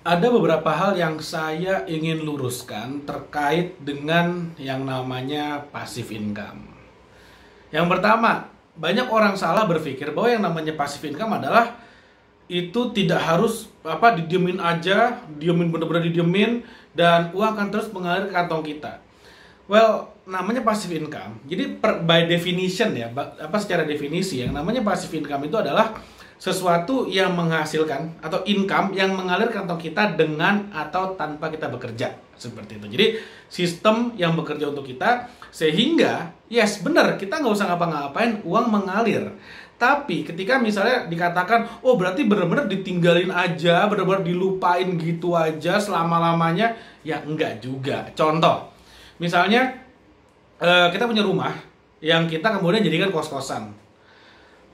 Ada beberapa hal yang saya ingin luruskan terkait dengan yang namanya passive income. Yang pertama, banyak orang salah berpikir bahwa yang namanya passive income adalah itu tidak harus didiemin aja, diemin bener-bener didiemin dan uang akan terus mengalir ke kantong kita. Well, namanya passive income. Jadi by definition ya, secara definisi yang namanya passive income itu adalah sesuatu yang menghasilkan atau income yang mengalir ke kantong kita dengan atau tanpa kita bekerja, seperti itu. Jadi sistem yang bekerja untuk kita sehingga yes benar kita nggak usah ngapa-ngapain uang mengalir. Tapi ketika misalnya dikatakan oh berarti benar-benar ditinggalin aja, benar-benar dilupain gitu aja selama-lamanya, ya enggak juga. Contoh misalnya kita punya rumah yang kita kemudian jadikan kos-kosan.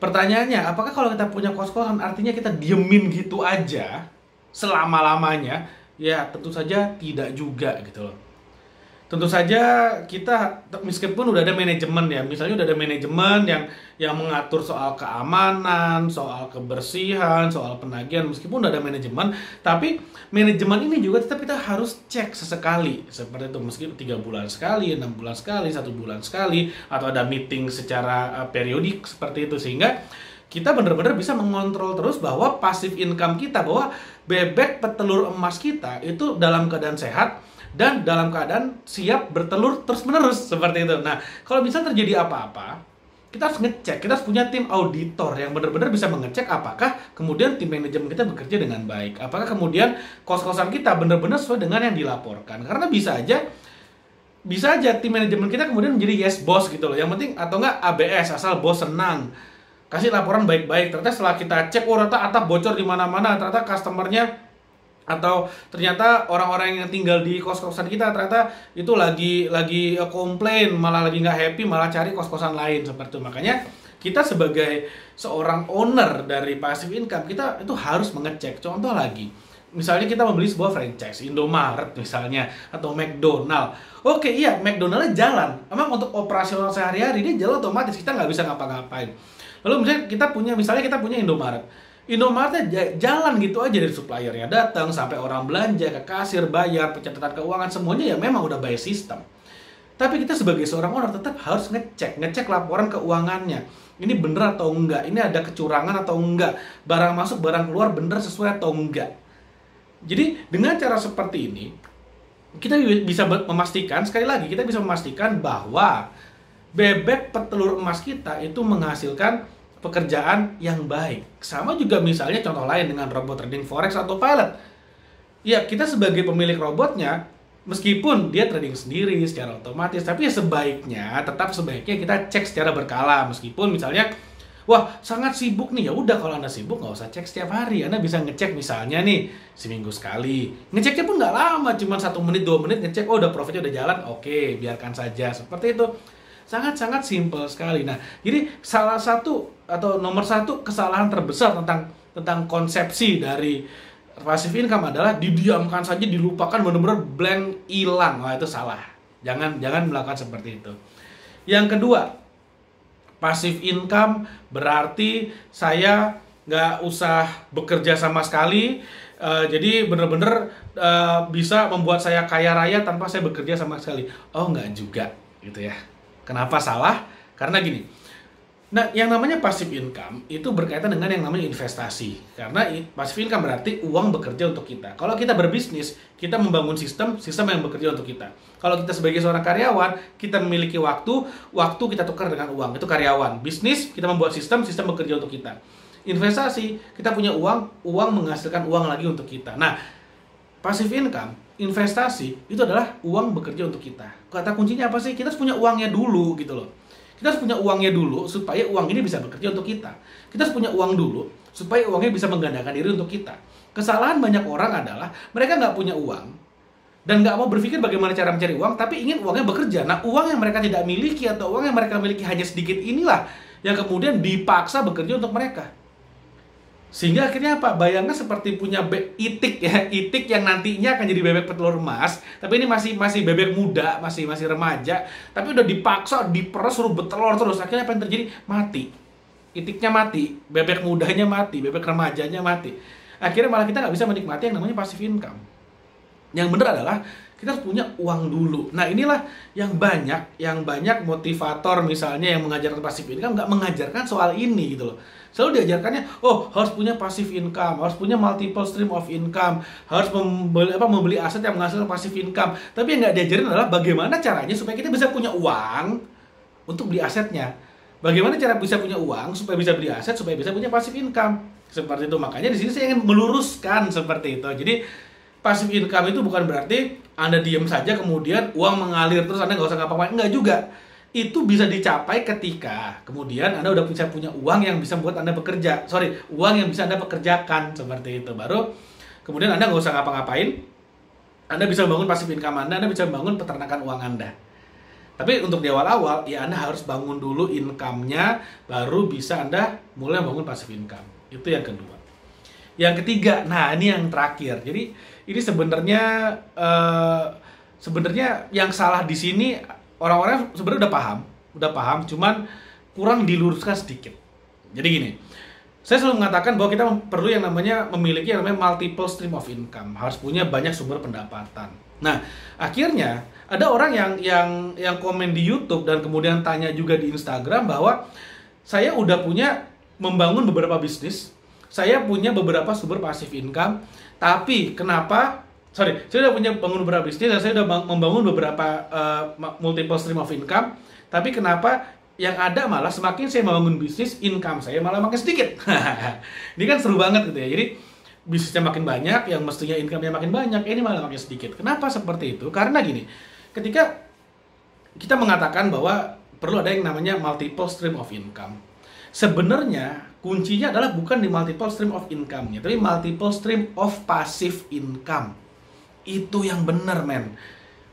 Pertanyaannya, apakah kalau kita punya kos-kosan artinya kita diemin gitu aja selama-lamanya? Ya tentu saja tidak juga gitu loh. Tentu saja kita meskipun udah ada manajemen ya, misalnya udah ada manajemen yang mengatur soal keamanan, soal kebersihan, soal penagihan, meskipun udah ada manajemen, tapi manajemen ini juga tetap kita harus cek sesekali seperti itu, meskipun 3 bulan sekali, 6 bulan sekali, 1 bulan sekali, atau ada meeting secara periodik seperti itu, sehingga kita benar-benar bisa mengontrol terus bahwa passive income kita, bahwa bebek petelur emas kita itu dalam keadaan sehat dan dalam keadaan siap bertelur terus-menerus seperti itu. Nah, kalau bisa terjadi apa-apa, kita harus ngecek, kita harus punya tim auditor yang benar-benar bisa mengecek apakah kemudian tim manajemen kita bekerja dengan baik, apakah kemudian kos-kosan kita benar-benar sesuai dengan yang dilaporkan. Karena bisa aja tim manajemen kita kemudian menjadi yes boss gitu loh. Yang penting atau enggak ABS, asal bos senang. Kasih laporan baik-baik. Ternyata setelah kita cek, oh ternyata atap bocor di mana-mana, ternyata customernya atau ternyata orang-orang yang tinggal di kos-kosan kita ternyata itu lagi komplain, malah lagi nggak happy, malah cari kos-kosan lain seperti itu. Makanya kita sebagai seorang owner dari passive income, kita itu harus mengecek. Contoh lagi, misalnya kita membeli sebuah franchise Indomaret misalnya atau McDonald. Oke, iya McDonaldnya jalan, emang untuk operasional sehari-hari dia jalan otomatis, kita nggak bisa ngapa-ngapain. Lalu misalnya kita punya Indomaret. Indomaretnya jalan gitu aja, dari suppliernya datang sampai orang belanja ke kasir, bayar, pencatatan keuangan, semuanya ya memang udah by system. Tapi kita sebagai seorang owner tetap harus ngecek laporan keuangannya. Ini bener atau enggak? Ini ada kecurangan atau enggak? Barang masuk, barang keluar bener sesuai atau enggak? Jadi dengan cara seperti ini kita bisa memastikan, sekali lagi kita bisa memastikan bahwa bebek petelur emas kita itu menghasilkan pekerjaan yang baik. Sama juga misalnya contoh lain dengan robot trading forex atau pilot. Ya, kita sebagai pemilik robotnya, meskipun dia trading sendiri secara otomatis, tapi ya tetap sebaiknya kita cek secara berkala. Meskipun misalnya, wah sangat sibuk nih, ya udah kalau Anda sibuk nggak usah cek setiap hari. Anda bisa ngecek misalnya nih seminggu sekali. Ngeceknya pun nggak lama, cuma 1 menit 2 menit ngecek, oh udah profitnya udah jalan, oke biarkan saja seperti itu. Sangat-sangat simpel sekali. Nah, jadi salah satu atau nomor satu kesalahan terbesar tentang konsepsi dari passive income adalah didiamkan saja, dilupakan, benar-benar blank, hilang. Wah, itu salah. Jangan melakukan seperti itu. Yang kedua, passive income berarti saya nggak usah bekerja sama sekali. Jadi benar-benar bisa membuat saya kaya raya tanpa saya bekerja sama sekali. Oh, nggak juga gitu ya. Kenapa salah? Karena gini, nah yang namanya passive income itu berkaitan dengan yang namanya investasi. Karena passive income berarti uang bekerja untuk kita. Kalau kita berbisnis, kita membangun sistem yang bekerja untuk kita. Kalau kita sebagai seorang karyawan, kita memiliki waktu kita tukar dengan uang, itu karyawan. Bisnis, kita membuat sistem bekerja untuk kita. Investasi, kita punya uang menghasilkan uang lagi untuk kita. Nah, passive income, investasi, itu adalah uang bekerja untuk kita. Kata kuncinya apa sih? Kita harus punya uangnya dulu gitu loh. Kita harus punya uangnya dulu supaya uang ini bisa bekerja untuk kita. Kita harus punya uang dulu supaya uangnya bisa menggandakan diri untuk kita. Kesalahan banyak orang adalah mereka nggak punya uang dan nggak mau berpikir bagaimana cara mencari uang, tapi ingin uangnya bekerja. Nah, uang yang mereka tidak miliki atau uang yang mereka miliki hanya sedikit inilah yang kemudian dipaksa bekerja untuk mereka. Sehingga akhirnya apa? Bayangkan seperti punya itik ya, itik yang nantinya akan jadi bebek petelur emas, tapi ini masih bebek muda, masih remaja, tapi udah dipaksa, diperes, suruh bertelur terus. Akhirnya apa yang terjadi? Mati. Itiknya mati, bebek mudanya mati, bebek remajanya mati. akhirnya malah kita nggak bisa menikmati yang namanya passive income. Yang benar adalah kita harus punya uang dulu. Nah inilah yang banyak motivator misalnya yang mengajarkan passive income nggak mengajarkan soal ini gitu loh. Selalu diajarkannya, oh harus punya passive income, harus punya multiple stream of income, harus membeli aset yang menghasilkan passive income. Tapi yang nggak diajarin adalah bagaimana caranya supaya kita bisa punya uang untuk beli asetnya. Bagaimana cara bisa punya uang supaya bisa beli aset, supaya bisa punya passive income. Seperti itu. Makanya di sini saya ingin meluruskan seperti itu. Jadi passive income itu bukan berarti Anda diam saja kemudian uang mengalir terus Anda nggak usah ngapa-ngapain. Enggak juga. Itu bisa dicapai ketika kemudian Anda udah bisa punya uang yang bisa membuat Anda bekerja. Uang yang bisa Anda pekerjakan seperti itu. Baru kemudian Anda nggak usah ngapa-ngapain. Anda bisa membangun passive income Anda bisa membangun peternakan uang Anda. Tapi untuk di awal-awal, ya Anda harus bangun dulu income-nya, baru bisa Anda mulai bangun passive income. Itu yang kedua. Yang ketiga, nah ini yang terakhir. Jadi ini sebenarnya yang salah di sini orang-orang sebenarnya udah paham, cuman kurang diluruskan sedikit. Jadi gini, saya selalu mengatakan bahwa kita perlu yang namanya memiliki yang namanya multiple stream of income, harus punya banyak sumber pendapatan. Nah, akhirnya ada orang yang komen di YouTube dan kemudian tanya juga di Instagram bahwa saya udah punya membangun beberapa bisnis, saya punya beberapa sumber passive income, tapi kenapa saya udah punya bangun beberapa bisnis dan saya udah membangun beberapa multiple stream of income, tapi kenapa yang ada malah semakin saya membangun bisnis, income saya malah makin sedikit. Ini kan seru banget gitu ya. Jadi bisnisnya makin banyak, yang mestinya income-nya makin banyak, ini malah makin sedikit. Kenapa seperti itu? Karena gini, ketika kita mengatakan bahwa perlu ada yang namanya multiple stream of income, sebenarnya kuncinya adalah bukan di multiple stream of income-nya, tapi multiple stream of passive income. Itu yang benar, men.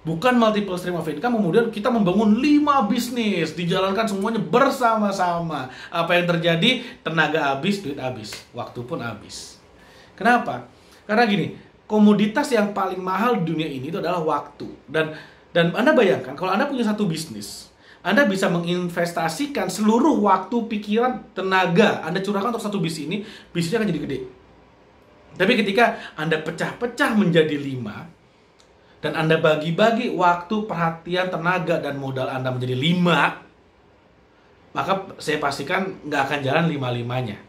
Bukan multiple stream of income, kemudian kita membangun 5 bisnis, dijalankan semuanya bersama-sama. Apa yang terjadi? Tenaga habis, duit habis, waktu pun habis. Kenapa? Karena gini, komoditas yang paling mahal di dunia ini itu adalah waktu. Dan Anda bayangkan, kalau Anda punya satu bisnis, Anda bisa menginvestasikan seluruh waktu, pikiran, tenaga Anda curahkan untuk satu bisnis ini, bisnisnya akan jadi gede. Tapi ketika Anda pecah-pecah menjadi 5, dan Anda bagi-bagi waktu, perhatian, tenaga, dan modal Anda menjadi 5, maka saya pastikan nggak akan jalan 5-5-nya.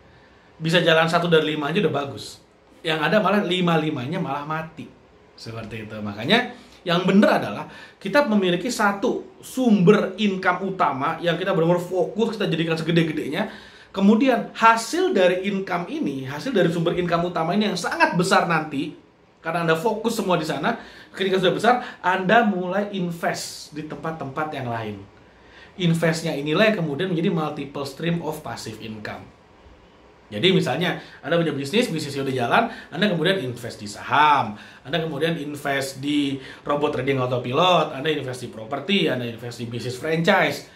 Bisa jalan 1 dari 5 aja udah bagus. Yang ada malah 5-5-nya malah mati. Seperti itu. Makanya yang benar adalah kita memiliki satu sumber income utama yang kita benar-benar fokus, kita jadikan segede-gedenya. Kemudian hasil dari income ini, hasil dari sumber income utama ini yang sangat besar nanti, karena Anda fokus semua di sana, ketika sudah besar, Anda mulai invest di tempat-tempat yang lain. Investnya inilah yang kemudian menjadi multiple stream of passive income. Jadi misalnya Anda punya bisnisnya udah jalan, Anda kemudian invest di saham, Anda kemudian invest di robot trading autopilot, Anda invest di properti, Anda invest di bisnis franchise.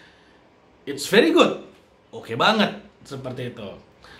It's very good. Oke banget, seperti itu.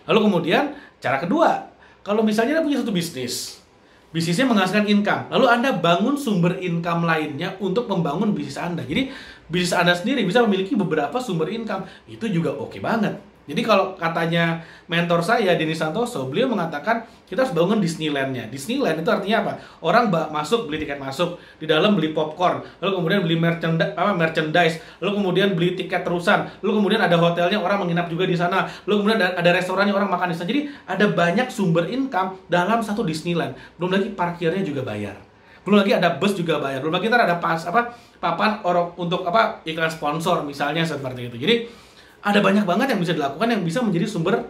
Lalu kemudian cara kedua, kalau misalnya Anda punya satu bisnisnya menghasilkan income, lalu Anda bangun sumber income lainnya untuk membangun bisnis Anda. Jadi bisnis Anda sendiri bisa memiliki beberapa sumber income, itu juga oke banget. Jadi kalau katanya mentor saya, Denny Santoso, beliau mengatakan kita harus bangun Disneyland-nya. Disneyland itu artinya apa? Orang masuk, beli tiket masuk, di dalam beli popcorn, lalu kemudian beli merchandise, lalu kemudian beli tiket terusan, lalu kemudian ada hotelnya, orang menginap juga di sana, lalu kemudian ada restorannya, orang makan di sana. Jadi ada banyak sumber income dalam satu Disneyland. Belum lagi parkirnya juga bayar. Belum lagi ada bus juga bayar. Belum lagi ada papan orang untuk iklan sponsor misalnya seperti itu. Jadi ada banyak banget yang bisa dilakukan yang bisa menjadi sumber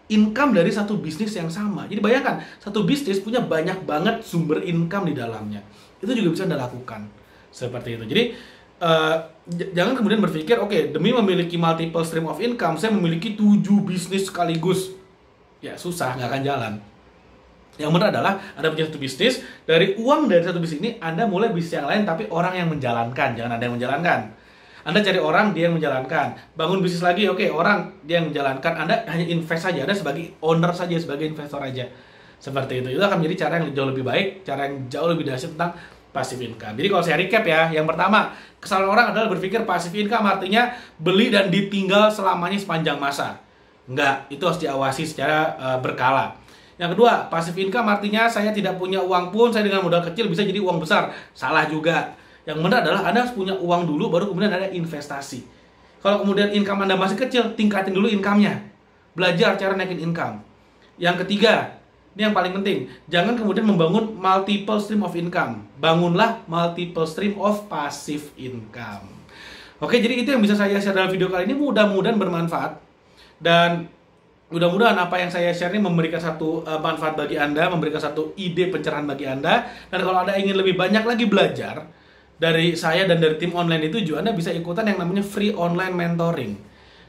income dari satu bisnis yang sama. Jadi bayangkan, satu bisnis punya banyak banget sumber income di dalamnya. Itu juga bisa Anda lakukan. Seperti itu. Jadi jangan kemudian berpikir, oke, demi memiliki multiple stream of income, saya memiliki 7 bisnis sekaligus. Ya susah, nggak akan jalan. Yang benar adalah Anda punya satu bisnis, dari uang dari satu bisnis ini Anda mulai bisnis yang lain, tapi orang yang menjalankan, jangan Anda yang menjalankan. Anda cari orang, dia yang menjalankan. Bangun bisnis lagi, oke, orang, dia yang menjalankan. Anda hanya invest saja, Anda sebagai owner saja, sebagai investor aja. Seperti itu. Itu akan menjadi cara yang jauh lebih baik, cara yang jauh lebih dahsyat tentang passive income. Jadi kalau saya recap ya, yang pertama, kesalahan orang adalah berpikir passive income artinya beli dan ditinggal selamanya sepanjang masa. Enggak, itu harus diawasi secara berkala. Yang kedua, passive income artinya saya tidak punya uang pun, saya dengan modal kecil bisa jadi uang besar. Salah juga. Yang benar adalah Anda harus punya uang dulu, baru kemudian ada investasi. Kalau kemudian income Anda masih kecil, tingkatin dulu income-nya. Belajar cara naikin income. Yang ketiga, ini yang paling penting, jangan kemudian membangun multiple stream of income. Bangunlah multiple stream of passive income. Oke, jadi itu yang bisa saya share dalam video kali ini. Mudah-mudahan bermanfaat. Dan mudah-mudahan apa yang saya share ini memberikan satu manfaat bagi Anda, memberikan satu ide pencerahan bagi Anda. Dan kalau Anda ingin lebih banyak lagi belajar dari saya dan dari tim online D7, Anda bisa ikutan yang namanya free online mentoring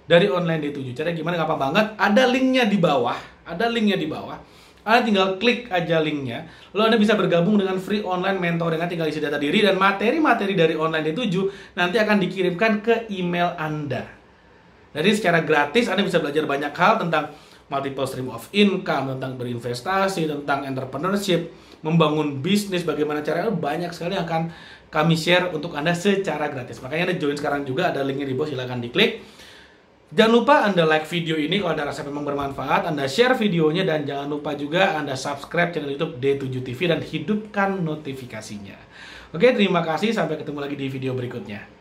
dari online D7. Caranya gimana? Gampang banget. Ada linknya di bawah. Anda tinggal klik aja linknya, lalu Anda bisa bergabung dengan free online mentoring. Anda tinggal isi data diri dan materi-materi dari online D7 nanti akan dikirimkan ke email Anda. Jadi secara gratis Anda bisa belajar banyak hal tentang multiple stream of income, tentang berinvestasi, tentang entrepreneurship, membangun bisnis, bagaimana caranya. Banyak sekali yang akan kami share untuk Anda secara gratis. Makanya Anda join sekarang juga, ada linknya di bawah, silahkan diklik. Jangan lupa Anda like video ini kalau Anda rasa memang bermanfaat, Anda share videonya, dan jangan lupa juga Anda subscribe channel YouTube D7 TV dan hidupkan notifikasinya. Oke, terima kasih, sampai ketemu lagi di video berikutnya.